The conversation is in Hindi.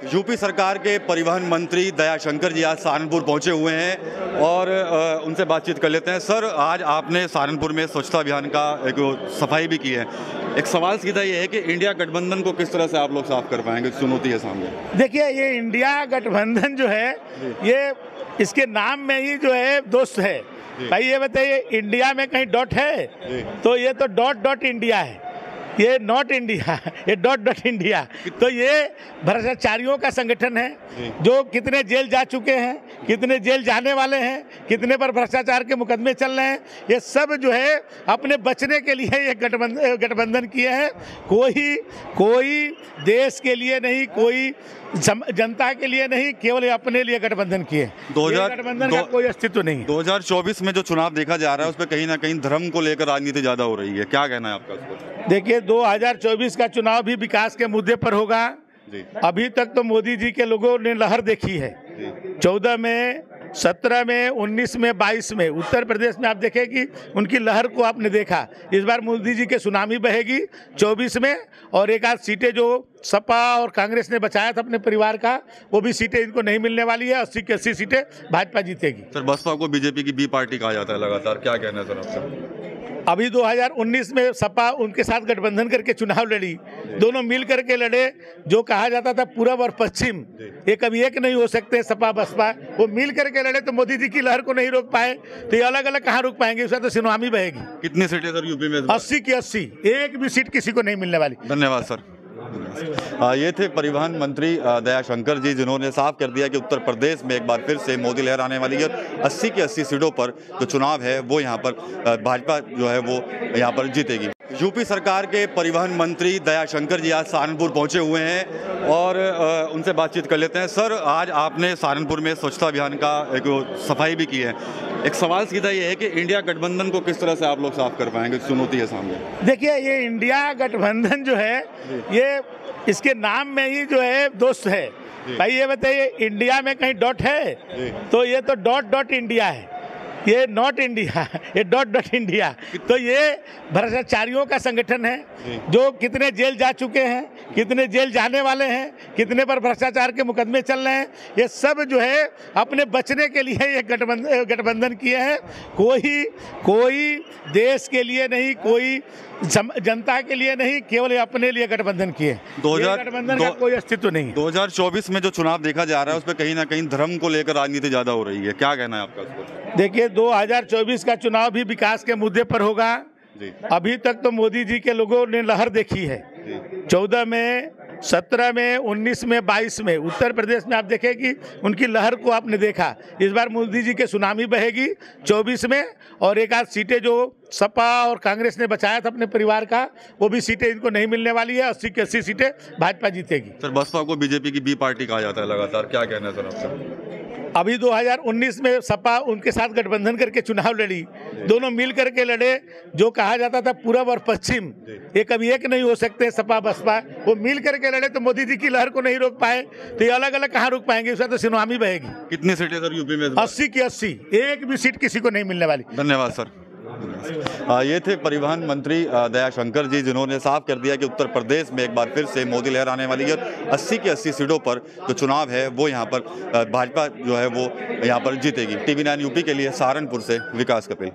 यूपी सरकार के परिवहन मंत्री दयाशंकर जी आज सहारनपुर पहुंचे हुए हैं और उनसे बातचीत कर लेते हैं। सर, आज आपने सहारनपुर में स्वच्छता अभियान का एक सफाई भी की है। एक सवाल सीधा ये है कि इंडिया गठबंधन को किस तरह से आप लोग साफ कर पाएंगे, चुनौती है सामने? देखिए, ये इंडिया गठबंधन जो है ये इसके नाम में ही जो है दोस्त है। भाई ये बताइए, इंडिया में कहीं डॉट है? तो ये तो डॉट डॉट इंडिया है, ये नॉट इंडिया, ये डॉट डॉट इंडिया। तो ये भ्रष्टाचारियों का संगठन है जो कितने जेल जा चुके हैं, कितने जेल जाने वाले हैं, कितने पर भ्रष्टाचार के मुकदमे चल रहे हैं। ये सब जो है अपने बचने के लिए ये गठबंधन किए हैं। कोई देश के लिए नहीं, कोई जनता के लिए नहीं, केवल अपने लिए गठबंधन किए। गठबंधन का कोई अस्तित्व नहीं। 2024 में जो चुनाव देखा जा रहा है उसमें कहीं ना कहीं धर्म को लेकर राजनीति ज्यादा हो रही है, क्या कहना है आपका उसको? देखिए, 2024 का चुनाव भी विकास के मुद्दे पर होगा। अभी तक तो मोदी जी के लोगों ने लहर देखी है। 14 में, 17 में, 19 में, 22 में उत्तर प्रदेश में आप देखें कि उनकी लहर को आपने देखा। इस बार मोदी जी के सुनामी बहेगी 24 में, और एक आध सीटें जो सपा और कांग्रेस ने बचाया था अपने परिवार का, वो भी सीटें इनको नहीं मिलने वाली है। 80 की 80 सीटें भाजपा जीतेगी। सर, बसपा को बीजेपी की बी पार्टी कहा जाता है लगातार, क्या कहना है सर आपका? अभी 2019 में सपा उनके साथ गठबंधन करके चुनाव लड़ी, दोनों मिल करके लड़े। जो कहा जाता था पूरब और पश्चिम, ये कभी एक नहीं हो सकते सपा बसपा, वो मिल करके लड़े तो मोदी जी की लहर को नहीं रोक पाए। तो ये अलग अलग कहाँ रोक पाएंगे? उसका तो सुनामी बहेगी। कितनी सीटें सर यूपी में? 80 की 80, एक भी सीट किसी को नहीं मिलने वाली। धन्यवाद सर। ये थे परिवहन मंत्री दयाशंकर जी, जिन्होंने साफ कर दिया कि उत्तर प्रदेश में एक बार फिर से मोदी लहर आने वाली है। 80 की 80 सीटों पर जो चुनाव है वो यहाँ पर भाजपा जो है वो यहाँ पर जीतेगी। यूपी सरकार के परिवहन मंत्री दयाशंकर जी आज सहारनपुर पहुंचे हुए हैं और उनसे बातचीत कर लेते हैं। सर, आज आपने सहारनपुर में स्वच्छता अभियान का एक सफाई भी की है। एक सवाल सीधा ये है कि इंडिया गठबंधन को किस तरह से आप लोग साफ कर पाएंगे, चुनौती है सामने? देखिए, ये इंडिया गठबंधन जो है ये इसके नाम में ही जो है दोस्त है। भाई ये बताइए, इंडिया में कहीं डॉट है? तो ये तो डॉट डॉट इंडिया है, ये नॉट इंडिया, ये डॉट डॉट इंडिया। तो ये भ्रष्टाचारियों का संगठन है जो कितने जेल जा चुके हैं, कितने जेल जाने वाले हैं, कितने पर भ्रष्टाचार के मुकदमे चल रहे हैं। ये सब जो है अपने बचने के लिए ये गठबंधन किए हैं। कोई देश के लिए नहीं, कोई जनता के लिए नहीं, केवल अपने लिए गठबंधन किए। गठबंधन का कोई अस्तित्व नहीं। 2024 में जो चुनाव देखा जा रहा है उसमें कहीं ना कहीं धर्म को लेकर राजनीति ज्यादा हो रही है, क्या कहना है आपका उसको? देखिए, 2024 का चुनाव भी विकास के मुद्दे पर होगा। अभी तक तो मोदी जी के लोगों ने लहर देखी है। 14 में, 17 में, 19 में, 22 में उत्तर प्रदेश में आप देखें कि उनकी लहर को आपने देखा। इस बार मोदी जी के सुनामी बहेगी 24 में, और एक आध सीटें जो सपा और कांग्रेस ने बचाया था अपने परिवार का, वो भी सीटें इनको नहीं मिलने वाली है। 80 की 80 सीटें भाजपा जीतेगी। सर, बसपा को बीजेपी की बी पार्टी कहा जाता है लगातार, क्या कहना है सर आपका? अभी 2019 में सपा उनके साथ गठबंधन करके चुनाव लड़ी, दोनों मिल करके लड़े। जो कहा जाता था पूरब और पश्चिम, ये कभी एक नहीं हो सकते सपा बसपा, वो मिल करके लड़े तो मोदी जी की लहर को नहीं रोक पाए। तो ये अलग अलग कहाँ रोक पाएंगे? उसका तो सुनामी बहेगी। कितनी सीटें सर यूपी में? 80 की 80, एक भी सीट किसी को नहीं मिलने वाली। धन्यवाद सर। ये थे परिवहन मंत्री दयाशंकर जी, जिन्होंने साफ कर दिया कि उत्तर प्रदेश में एक बार फिर से मोदी लहर आने वाली है। 80 की 80 सीटों पर जो चुनाव है वो यहाँ पर भाजपा जो है वो यहाँ पर जीतेगी। TV9 यूपी के लिए सहारनपुर से विकास कपिल।